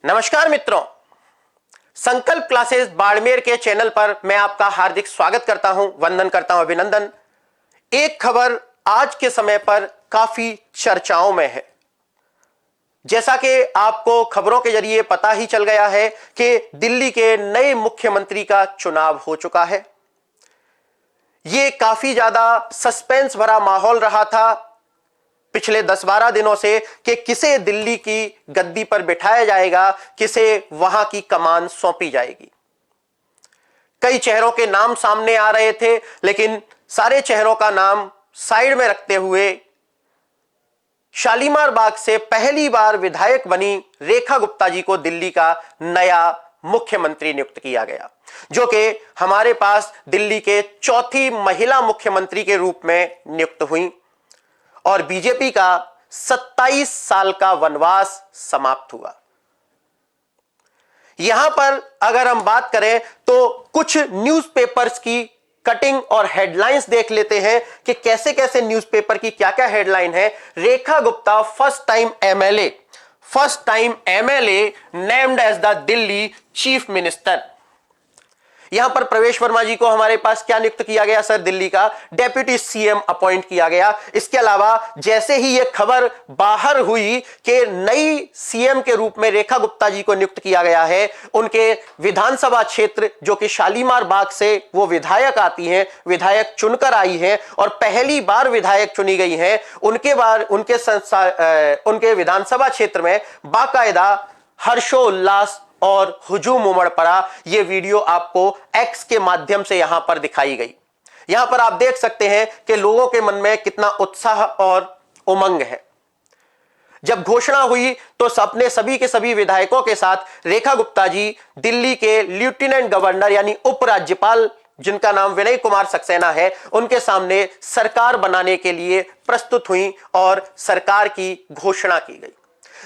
नमस्कार मित्रों, संकल्प क्लासेस बाड़मेर के चैनल पर मैं आपका हार्दिक स्वागत करता हूं, वंदन करता हूं, अभिनंदन। एक खबर आज के समय पर काफी चर्चाओं में है। जैसा कि आपको खबरों के जरिए पता ही चल गया है कि दिल्ली के नए मुख्यमंत्री का चुनाव हो चुका है। यह काफी ज्यादा सस्पेंस भरा माहौल रहा था पिछले 10-12 दिनों से कि किसे दिल्ली की गद्दी पर बिठाया जाएगा, किसे वहां की कमान सौंपी जाएगी। कई चेहरों के नाम सामने आ रहे थे, लेकिन सारे चेहरों का नाम साइड में रखते हुए शालीमार बाग से पहली बार विधायक बनी रेखा गुप्ता जी को दिल्ली का नया मुख्यमंत्री नियुक्त किया गया, जो कि हमारे पास दिल्ली के चौथी महिला मुख्यमंत्री के रूप में नियुक्त हुई और बीजेपी का 27 साल का वनवास समाप्त हुआ। यहां पर अगर हम बात करें तो कुछ न्यूज़पेपर्स की कटिंग और हेडलाइंस देख लेते हैं कि कैसे कैसे न्यूज़पेपर की क्या क्या हेडलाइन है। Rekha Gupta first time MLA named as the Delhi chief minister. यहां पर प्रवेश वर्मा जी को हमारे पास क्या नियुक्त किया गया सर? दिल्ली का डेप्यूटी सीएम अपॉइंट किया गया। इसके अलावा जैसे ही यह खबर बाहर हुई कि नई सीएम के रूप में रेखा गुप्ता जी को नियुक्त किया गया है, उनके विधानसभा क्षेत्र जो कि शालीमार बाग से वो विधायक आती हैं, विधायक चुनकर आई हैं और पहली बार विधायक चुनी गई हैं, उनके विधानसभा क्षेत्र में बाकायदा हर्षोल्लास और हुजूम उमड़ पड़ा। यह वीडियो आपको एक्स के माध्यम से यहां पर दिखाई गई। यहां पर आप देख सकते हैं कि लोगों के मन में कितना उत्साह और उमंग है। जब घोषणा हुई तो अपने सभी के सभी विधायकों के साथ रेखा गुप्ता जी दिल्ली के लेफ्टिनेंट गवर्नर यानी उपराज्यपाल, जिनका नाम विनय कुमार सक्सेना है, उनके सामने सरकार बनाने के लिए प्रस्तुत हुई और सरकार की घोषणा की गई।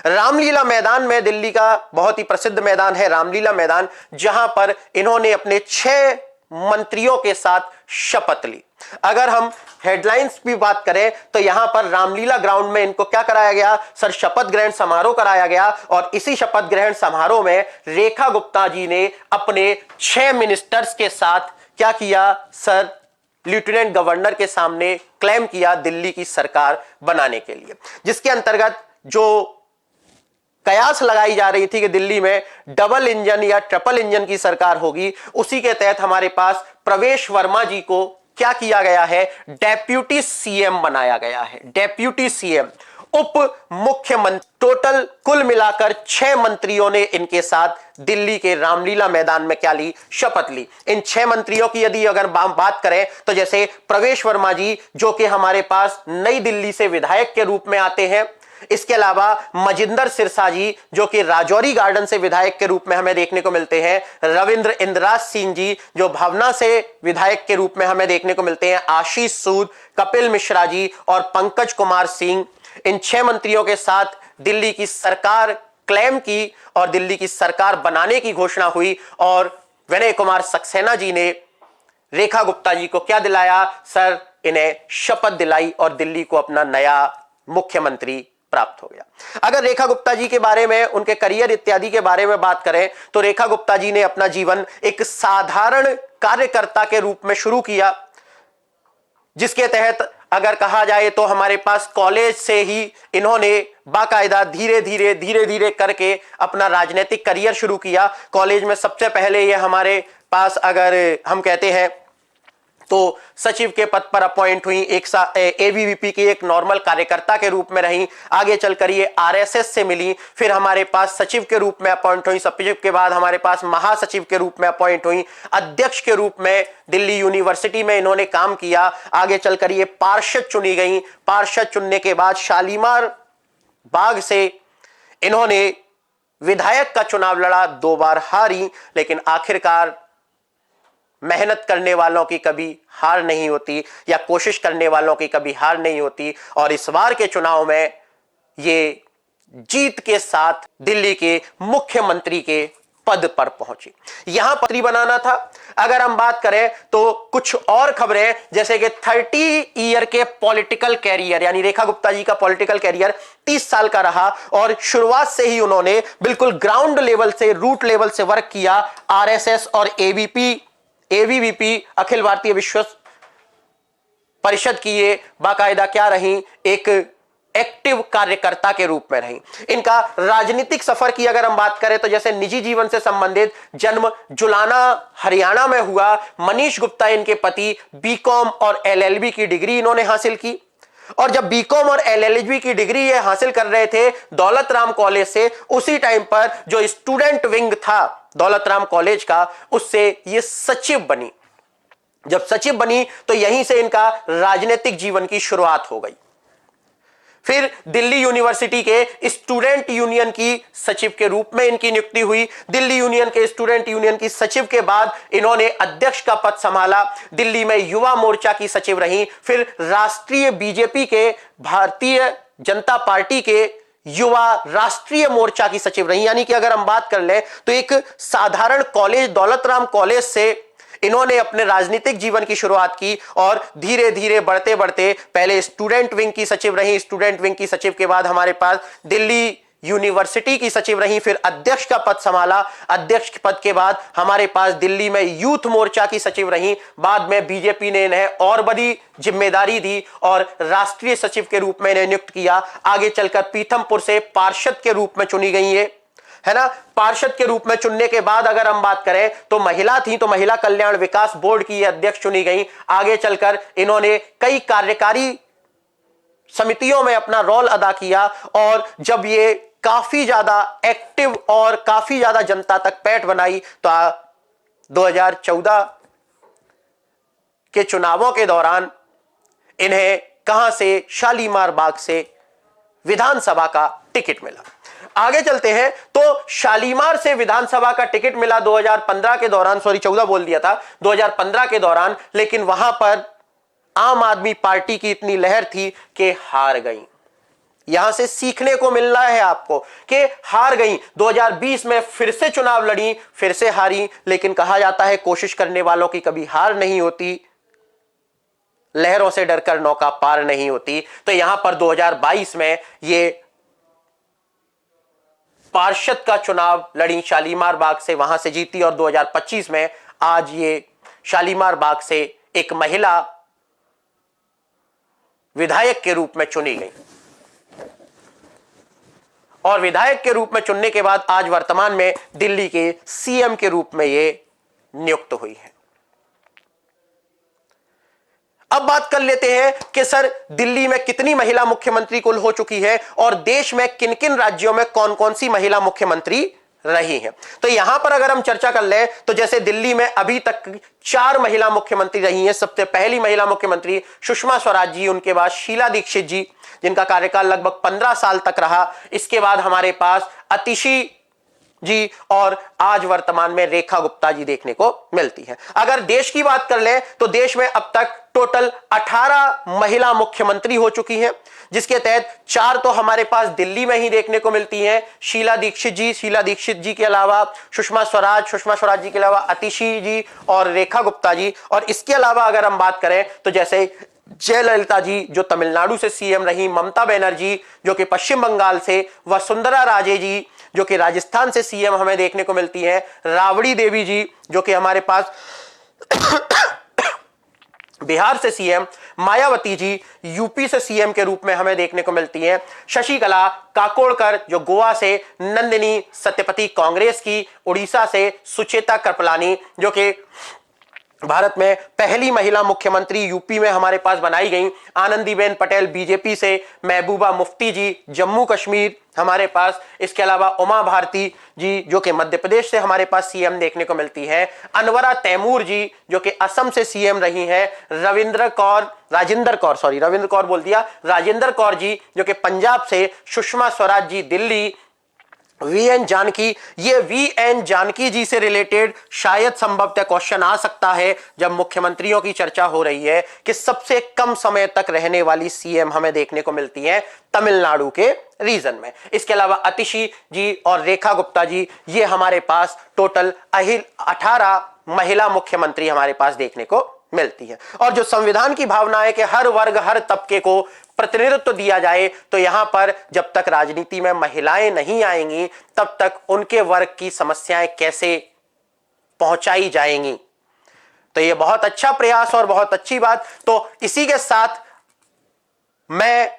रामलीला मैदान में, दिल्ली का बहुत ही प्रसिद्ध मैदान है रामलीला मैदान, जहां पर इन्होंने अपने 6 मंत्रियों के साथ शपथ ली। अगर हम हेडलाइंस की बात करें तो यहां पर रामलीला ग्राउंड में इनको क्या कराया गया सर? शपथ ग्रहण समारोह कराया गया और इसी शपथ ग्रहण समारोह में रेखा गुप्ता जी ने अपने 6 मिनिस्टर्स के साथ क्या किया सर? लेफ्टिनेंट गवर्नर के सामने क्लेम किया दिल्ली की सरकार बनाने के लिए, जिसके अंतर्गत जो कयास लगाई जा रही थी कि दिल्ली में डबल इंजन या ट्रिपल इंजन की सरकार होगी, उसी के तहत हमारे पास प्रवेश वर्मा जी को क्या किया गया है? डेप्यूटी सीएम बनाया गया है। डेप्यूटी सीएम, उप मुख्यमंत्री, टोटल कुल मिलाकर 6 मंत्रियों ने इनके साथ दिल्ली के रामलीला मैदान में क्या ली? शपथ ली। इन 6 मंत्रियों की यदि अगर बात करें तो जैसे प्रवेश वर्मा जी जो कि हमारे पास नई दिल्ली से विधायक के रूप में आते हैं, इसके अलावा मजिंदर सिरसा जी जो कि राजौरी गार्डन से विधायक के रूप में हमें देखने को मिलते हैं, रविंद्र इंद्राज सिंह जी जो भावना से विधायक के रूप में हमें देखने को मिलते हैं, आशीष सूद, कपिल मिश्रा जी और पंकज कुमार सिंह, इन 6 मंत्रियों के साथ दिल्ली की सरकार क्लेम की और दिल्ली की सरकार बनाने की घोषणा हुई और विनय कुमार सक्सेना जी ने रेखा गुप्ता जी को क्या दिलाया सर? इन्हें शपथ दिलाई और दिल्ली को अपना नया मुख्यमंत्री प्राप्त हो गया। अगर रेखा गुप्ता जी के बारे में, उनके करियर इत्यादि के बारे में बात करें तो रेखा गुप्ता जी ने अपना जीवन एक साधारण कार्यकर्ता के रूप में शुरू किया, जिसके तहत अगर कहा जाए तो हमारे पास कॉलेज से ही इन्होंने बाकायदा धीरे धीरे करके अपना राजनीतिक करियर शुरू किया। कॉलेज में सबसे पहले ये हमारे पास अगर हम कहते हैं तो सचिव के पद पर अपॉइंट हुई, एबीवीपी की एक नॉर्मल कार्यकर्ता के रूप में रही। आगे चलकर ये आरएसएस से मिली, फिर हमारे पास सचिव के रूप में अपॉइंट हुई, सचिव के बाद हमारे पास महासचिव के रूप में अपॉइंट हुई, अध्यक्ष के रूप में दिल्ली यूनिवर्सिटी में इन्होंने काम किया। आगे चलकर ये पार्षद चुनी गई। पार्षद चुनने के बाद शालीमार बाग से इन्होंने विधायक का चुनाव लड़ा, 2 बार हारी, लेकिन आखिरकार मेहनत करने वालों की कभी हार नहीं होती या कोशिश करने वालों की कभी हार नहीं होती और इस बार के चुनाव में ये जीत के साथ दिल्ली के मुख्यमंत्री के पद पर पहुंची। यहां पत्री बनाना था। अगर हम बात करें तो कुछ और खबरें, जैसे कि 30 ईयर के पॉलिटिकल कैरियर, यानी रेखा गुप्ता जी का पॉलिटिकल कैरियर 30 साल का रहा और शुरुआत से ही उन्होंने बिल्कुल ग्राउंड लेवल से, रूट लेवल से वर्क किया। आरएसएस और एबीवीपी अखिल भारतीय विश्व परिषद की ये बाकायदा क्या रही, एक एक्टिव कार्यकर्ता के रूप में रही। इनका राजनीतिक सफर की अगर हम बात करें तो जैसे निजी जीवन से संबंधित, जन्म जुलाना हरियाणा में हुआ। मनीष गुप्ता इनके पति, बीकॉम और एलएलबी की डिग्री इन्होंने हासिल की और जब बीकॉम और एलएलबी की डिग्री ये हासिल कर रहे थे दौलत राम कॉलेज से, उसी टाइम पर जो स्टूडेंट विंग था दौलत राम कॉलेज का, उससे ये सचिव बनी। जब सचिव बनी तो यहीं से इनका राजनीतिक जीवन की शुरुआत हो गई। फिर दिल्ली यूनिवर्सिटी के स्टूडेंट यूनियन की सचिव के रूप में इनकी नियुक्ति हुई। दिल्ली यूनियन के स्टूडेंट यूनियन की सचिव के बाद इन्होंने अध्यक्ष का पद संभाला। दिल्ली में युवा मोर्चा की सचिव रही। फिर राष्ट्रीय बीजेपी के, भारतीय जनता पार्टी के युवा राष्ट्रीय मोर्चा की सचिव रही। यानी कि अगर हम बात कर ले तो एक साधारण कॉलेज दौलत राम कॉलेज से इन्होंने अपने राजनीतिक जीवन की शुरुआत की और धीरे धीरे बढ़ते बढ़ते पहले स्टूडेंट विंग की सचिव रही। स्टूडेंट विंग की सचिव के बाद हमारे पास दिल्ली यूनिवर्सिटी की सचिव रही। फिर अध्यक्ष का पद संभाला। अध्यक्ष पद के बाद हमारे पास दिल्ली में यूथ मोर्चा की सचिव रही। बाद में बीजेपी ने इन्हें और बड़ी जिम्मेदारी दी और राष्ट्रीय सचिव के रूप में इन्हें नियुक्त किया। आगे चलकर पीथमपुर से पार्षद के रूप में चुनी गई है ना। पार्षद के रूप में चुनने के बाद अगर हम बात करें तो महिला थी, तो महिला कल्याण विकास बोर्ड की अध्यक्ष चुनी गई। आगे चलकर इन्होंने कई कार्यकारी समितियों में अपना रोल अदा किया और जब ये काफी ज्यादा एक्टिव और काफी ज्यादा जनता तक पैठ बनाई तो 2014 के चुनावों के दौरान इन्हें कहां से, शालीमार बाग से विधानसभा का टिकट मिला। आगे चलते हैं तो शालीमार से विधानसभा का टिकट मिला 2015 के दौरान, 14 बोल दिया था, 2015 के दौरान। लेकिन वहां पर आम आदमी पार्टी की इतनी लहर थी कि हार गई। यहां से सीखने को मिल रहा है आपको कि हार गई। 2020 में फिर से चुनाव लड़ी, फिर से हारी। लेकिन कहा जाता है कोशिश करने वालों की कभी हार नहीं होती, लहरों से डरकर नौका पार नहीं होती। तो यहां पर 2022 में ये पार्षद का चुनाव लड़ी शालीमार बाग से, वहां से जीती और 2025 में आज ये शालीमार बाग से एक महिला विधायक के रूप में चुनी गई और विधायक के रूप में चुनने के बाद आज वर्तमान में दिल्ली के सीएम के रूप में ये नियुक्त हुई है। अब बात कर लेते हैं कि सर दिल्ली में कितनी महिला मुख्यमंत्री कुल हो चुकी है और देश में किन किन राज्यों में कौन कौन सी महिला मुख्यमंत्री रही हैं। तो यहां पर अगर हम चर्चा कर लें तो जैसे दिल्ली में अभी तक 4 महिला मुख्यमंत्री रही हैं। सबसे पहली महिला मुख्यमंत्री सुषमा स्वराज जी, उनके बाद शीला दीक्षित जी जिनका कार्यकाल लगभग 15 साल तक रहा। इसके बाद हमारे पास अतिशी जी और आज वर्तमान में रेखा गुप्ता जी देखने को मिलती है। अगर देश की बात कर लें तो देश में अब तक टोटल 18 महिला मुख्यमंत्री हो चुकी हैं, जिसके तहत 4 तो हमारे पास दिल्ली में ही देखने को मिलती हैं, शीला दीक्षित जी के अलावा सुषमा स्वराज जी के अलावा अतिशी जी और रेखा गुप्ता जी। और इसके अलावा अगर हम बात करें तो जैसे जयललिता जी जो तमिलनाडु से सीएम रही, ममता बनर्जी जो कि पश्चिम बंगाल से, वसुंधरा राजे जी जो कि राजस्थान से सीएम हमें देखने को मिलती हैं, राबड़ी देवी जी जो कि हमारे पास बिहार से सीएम, मायावती जी यूपी से सीएम के रूप में हमें देखने को मिलती हैं, शशिकला काकोड़कर जो गोवा से, नंदिनी सत्यपति कांग्रेस की, उड़ीसा से सुचेता कृपलानी जो कि भारत में पहली महिला मुख्यमंत्री यूपी में हमारे पास बनाई गई, आनंदीबेन पटेल बीजेपी से, महबूबा मुफ्ती जी जम्मू कश्मीर हमारे पास, इसके अलावा उमा भारती जी जो कि मध्य प्रदेश से हमारे पास सीएम देखने को मिलती हैं, अनवरा तैमूर जी जो कि असम से सीएम रही हैं, राजेंद्र कौर जी जो कि पंजाब से, सुषमा स्वराज जी दिल्ली, वीएन जानकी जी से रिलेटेड शायद संभवतः क्वेश्चन आ सकता है जब मुख्यमंत्रियों की चर्चा हो रही है कि सबसे कम समय तक रहने वाली सीएम हमें देखने को मिलती है तमिलनाडु के रीजन में। इसके अलावा अतिशी जी और रेखा गुप्ता जी, ये हमारे पास टोटल 18 महिला मुख्यमंत्री हमारे पास देखने को मिलती है। और जो संविधान की भावना है कि हर वर्ग हर तबके को प्रतिनिधित्व दिया जाए, तो यहां पर जब तक राजनीति में महिलाएं नहीं आएंगी तब तक उनके वर्ग की समस्याएं कैसे पहुंचाई जाएंगी। तो यह बहुत अच्छा प्रयास और बहुत अच्छी बात। तो इसी के साथ मैं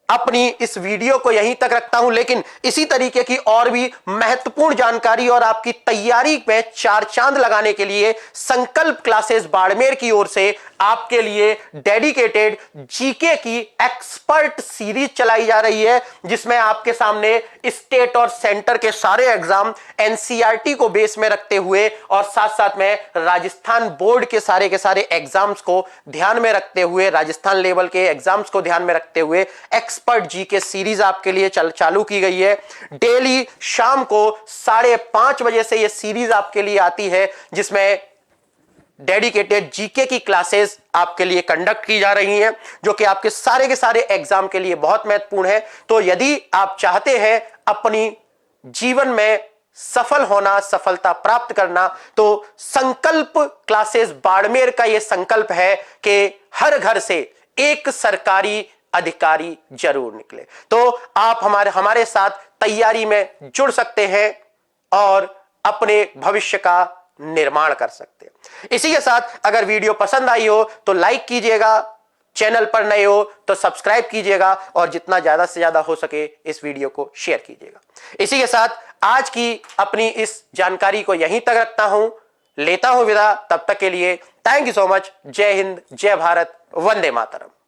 अपनी इस वीडियो को यहीं तक रखता हूं, लेकिन इसी तरीके की और भी महत्वपूर्ण जानकारी और आपकी तैयारी में चार चांद लगाने के लिए संकल्प क्लासेस बाड़मेर की ओर से आपके लिए डेडिकेटेड जीके की एक्सपर्ट सीरीज चलाई जा रही है, जिसमें आपके सामने स्टेट और सेंटर के सारे एग्जाम एनसीईआरटी को बेस में रखते हुए और साथ साथ में राजस्थान बोर्ड के सारे एग्जाम्स को ध्यान में रखते हुए, राजस्थान लेवल के एग्जाम्स को ध्यान में रखते हुए एक्सपर्ट जीके सीरीज आपके लिए चालू की गई है। डेली शाम को 5:30 बजे से यह सीरीज आपके लिए आती है, जिसमें डेडिकेटेड जीके की क्लासेस आपके लिए कंडक्ट की जा रही हैं, जो कि आपके सारे के सारे एग्जाम के लिए बहुत महत्वपूर्ण है। तो यदि आप चाहते हैं अपनी जीवन में सफल होना, सफलता प्राप्त करना, तो संकल्प क्लासेस बाड़मेर का यह संकल्प है कि हर घर से एक सरकारी अधिकारी जरूर निकले। तो आप हमारे साथ तैयारी में जुड़ सकते हैं और अपने भविष्य का निर्माण कर सकते हैं। इसी के साथ अगर वीडियो पसंद आई हो तो लाइक कीजिएगा, चैनल पर नए हो तो सब्सक्राइब कीजिएगा और जितना ज्यादा से ज्यादा हो सके इस वीडियो को शेयर कीजिएगा। इसी के साथ आज की अपनी इस जानकारी को यहीं तक रखता हूं, लेता हूं विदा। तब तक के लिए थैंक यू सो मच। जय हिंद, जय भारत, वंदे मातरम।